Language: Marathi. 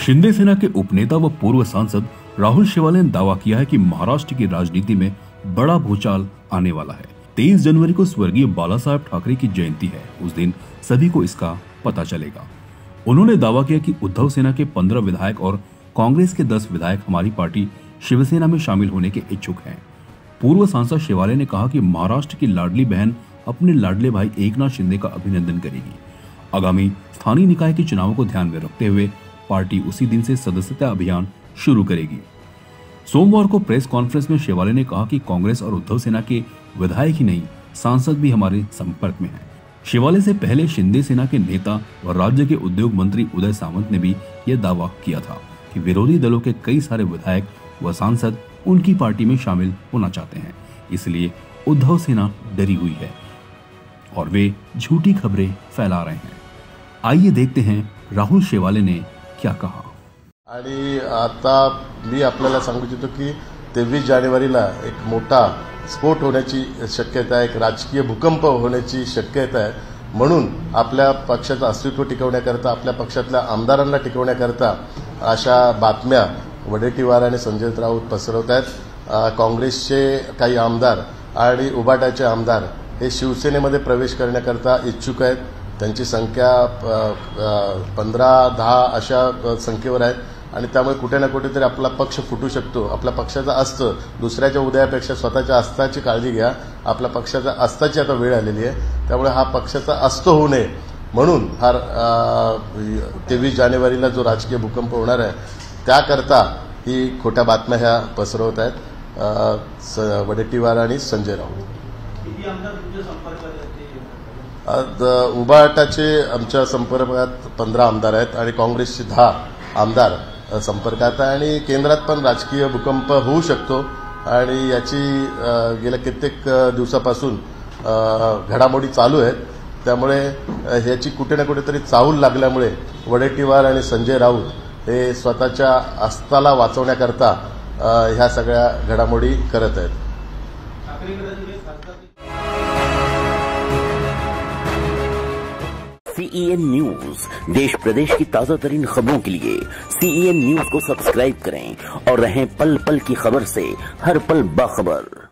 शिंदे सेना के उपनेता व पूर्व सांसद राहुल शेवाले ने दावा किया है कि महाराष्ट्र की राजनीति में बड़ा भूचाल आने वाला है। 23 जनवरी को स्वर्गीय बाला साहेब ठाकरे की जयंती है। उस दिन सभी को इसका पता चलेगा। उन्होंने दावा किया कि उद्धव सेना के 15 विधायक और कांग्रेस के 10 विधायक हमारी पार्टी शिवसेना में शामिल होने के इच्छुक हैं। पूर्व सांसद शेवाले ने कहा कि महाराष्ट्र की लाडली बहन अपने लाडले भाई एकनाथ शिंदे का अभिनंदन करेगी। आगामी स्थानीय निकाय के चुनावों को ध्यान में रखते हुए पार्टी उसी दिन से सदस्यता अभियान शुरू करेगी। सोमवार को प्रेस कॉन्फ्रेंस में शेवाले ने कहा कि कांग्रेस और उद्धव सेना के विधायक ही नहीं, सांसद भी हमारे संपर्क में हैं। शेवाले से पहले शिंदे सेना के नेता व राज्य के उद्योग मंत्री उदय सामंत ने भी यह दावा किया था कि विरोधी दलों के कई सारे विधायक व सांसद उनकी पार्टी में शामिल होना चाहते हैं, इसलिए उद्धव सेना डरी हुई है और वे झूठी खबरें फैला रहे हैं। आइए देखते हैं राहुल शेवाले ने क्या कहा। आणि आता मी आपल्याला सांगू इच्छितो की 23 जानेवारीला एक मोठा स्फोट होण्याची शक्यता आहे, एक राजकीय भूकंप होण्याची शक्यता आहे। म्हणून आपल्या पक्षाचं अस्तित्व टिकवण्याकरता, आपल्या पक्षातल्या आमदारांना टिकवण्याकरता अशा बातम्या वडेट्टीवार आणि संजय राऊत पसरवत आहेत। काँग्रेसचे काही आमदार आणि उबाटाचे आमदार हे शिवसेनेमध्ये प्रवेश करण्याकरता इच्छुक आहेत। त्यांची संख्या 15-10 अशा संख्येवर आहे आणि त्यामुळे कुठे ना कुठेतरी आपला पक्ष फुटू शकतो। आपल्या पक्षाचा अस्त दुसऱ्याच्या उदयापेक्षा स्वतःच्या अस्ताची काळजी घ्या। आपल्या पक्षाचा अस्ताची आता वेळ आलेली आहे, त्यामुळे हा पक्षाचा अस्त होऊ नये म्हणून हा 23 जानेवारीला जो राजकीय भूकंप होणार आहे त्याकरता ही खोट्या बातम्या ह्या पसरवत आहेत वडेट्टीवार आणि संजय राऊत। उबाटाचे आमच्या संपर्कात 15 आमदार आहेत आणि काँग्रेसचे 10 आमदार संपर्कात आहे आणि केंद्रात पण राजकीय भूकंप होऊ शकतो आणि याची गेल्या कित्येक दिवसापासून घडामोडी चालू आहेत। त्यामुळे ह्याची कुठे ना कुठेतरी चाहूल लागल्यामुळे वडेट्टीवार आणि संजय राऊत हे स्वतःच्या अस्ताला वाचवण्याकरता ह्या सगळ्या घडामोडी करत आहेत। CEN न्यूज, देश प्रदेश की ताजा तरीन खबरों के लिए CEN न्यूज को सब्सक्राइब करें और रहें पल पल की खबर से हर पल बाखबर।